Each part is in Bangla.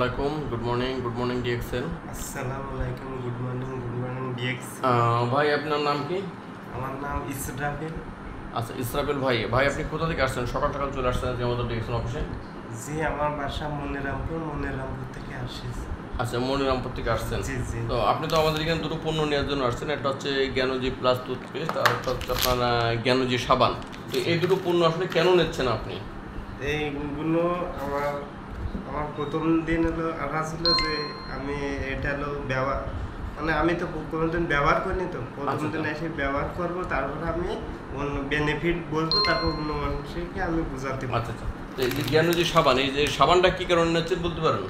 Good morning DXL. আসসালামু আলাইকুম, গুড মর্নিং ডিএক্স। ভাই আপনার নাম কি? আমার নাম ইসরাফিল। আচ্ছা ইসরাফিল ভাই, আপনি কোথা থেকে আসছেন? সকাল সকাল চলে আসছেন আজকে আমাদের ডিএক্সএল অফিসে? জি, আমার বাসা মনিরামপুর থেকে আসছি। আচ্ছা, মনিরামপুর থেকে আসছেন। জি জি। তো আপনি তো আমাদের এখানে দুটো পণ্য নেওয়ার জন্য আসছেন, একটা হচ্ছে জ্ঞানজি প্লাস টুথপেস্ট আর একটা হচ্ছে আপনার জ্ঞানজি সাবান। তো এই দুটো পণ্য আসলে কেন নিচ্ছেন আপনি? এইগুলো আমার প্রথম দিন হলো আভাস হলো যে আমি এটা হলো ব্যবহার, মানে আমি তো কোনোদিন ব্যবহার করিনি, তো প্রথম দিন এসে ব্যবহার করবো, তারপর আমি অন্য বেনিফিট বলবো, তারপর অন্য মানুষকে আমি বোঝাতে পারবো। আচ্ছা, তো এই যে জ্ঞানজি সাবান, এই যে সাবানটা কি কারণে নিচ্ছেন বলতে পারেন?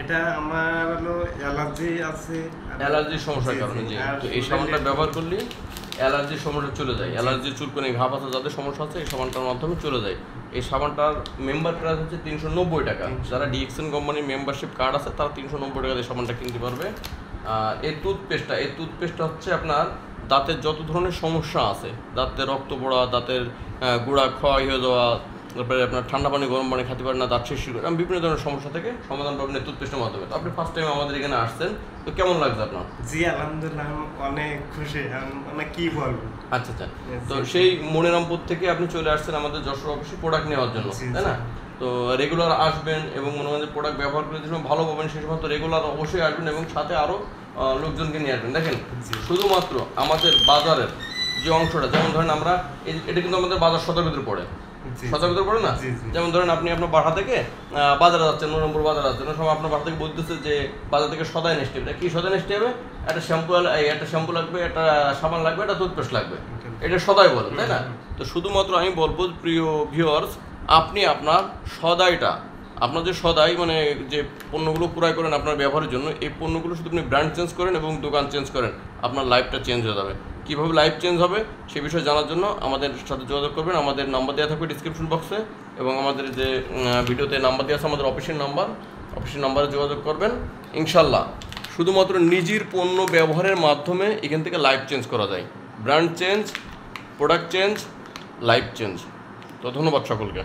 এটা আমার হলো অ্যালার্জি আছে, অ্যালার্জির সমস্যার কারণে। যে তো এই সাবানটা ব্যবহার করলে অ্যালার্জির সমস্যা চলে যায়। অ্যালার্জির চুলকানি ঘা পাতা যাদের সমস্যা আছে এই সাবানটার মাধ্যমে চলে যায়। এই সাবানটার মেম্বার প্রাইস হচ্ছে 390 টাকা। যারা ডিএক্সএন কোম্পানির মেম্বারশিপ কার্ড আছে তারা 390 টাকা দিয়ে সাবানটা কিনতে পারবে। এই টুথপেস্টটা হচ্ছে আপনার দাঁতের যত ধরনের সমস্যা আছে, দাঁতের রক্ত পড়া, দাঁতের গোড়া ক্ষয় হয়ে যাওয়া, তারপরে আপনার ঠান্ডা পানি গরম পানি খেতে পারেন না, দাঁত শিরশির করে, বিভিন্ন ধরনের সমস্যা থেকে সমাধান পাবেন এই টুথপেস্টের মাধ্যমে। তো আপনি ফার্স্ট টাইম আমাদের এখানে আসছেন, তো কেমন লাগছে আপনার? জি আলহামদুলিল্লাহ, আমি অনেক খুশি, মানে কি বলবো। আচ্ছা, তো সেই মনিরামপুর থেকে আপনি চলে আসছেন আমাদের যশোর অফিসে প্রোডাক্ট নেওয়ার জন্য, তাই না? তো রেগুলার আসবেন এবং মনে হয় যে প্রোডাক্ট ব্যবহার করে যে সময় ভালো পাবেন সেই সময় তো রেগুলার অবশ্যই আসবেন এবং সাথে আরও লোকজনকে নিয়ে আসবেন। দেখেন, শুধুমাত্র আমাদের বাজারের যে অংশটা, যেমন ধরেন আমরা এটা কিন্তু আমাদের বাজার সদর ভিতরে পড়ে, পড়ে না? যেমন ধরেন আপনি আপনার বাসা থেকে বাজারে যাচ্ছেন, মনিরামপুর বাজারে যাচ্ছেন, ওই সময় আপনার বাসা থেকে বলতেছে যে বাজার থেকে সদাই নেসতে হবে। কি সদাই নেসতে হবে? একটা শ্যাম্পু লাগবে, একটা সাবান লাগবে, একটা টুথপেস্ট লাগবে, এটা সদাই বলেন, তাই না? তো শুধুমাত্র আমি বলবো প্রিয় ভিউয়ার্স, আপনি আপনার সদাইটা, আপনার যে সদাই মানে যে পণ্যগুলো ক্রয় করেন আপনার ব্যবহারের জন্য, এই পণ্যগুলো শুধু আপনি ব্র্যান্ড চেঞ্জ করেন এবং দোকান চেঞ্জ করেন, আপনার লাইফটা চেঞ্জ হয়ে যাবে। কীভাবে লাইফ চেঞ্জ হবে সে বিষয়ে জানার জন্য আমাদের সাথে যোগাযোগ করবেন। আমাদের নাম্বার দেওয়া থাকবে ডিসক্রিপশন বক্সে এবং আমাদের যে ভিডিওতে নাম্বার দেওয়া আছে আমাদের অফিসের নাম্বারে যোগাযোগ করবেন। ইনশাল্লাহ শুধুমাত্র নিজের পণ্য ব্যবহারের মাধ্যমে এখান থেকে লাইফ চেঞ্জ করা যায়। Brand change, product change, life change. তো ধন্যবাদ সকলকে।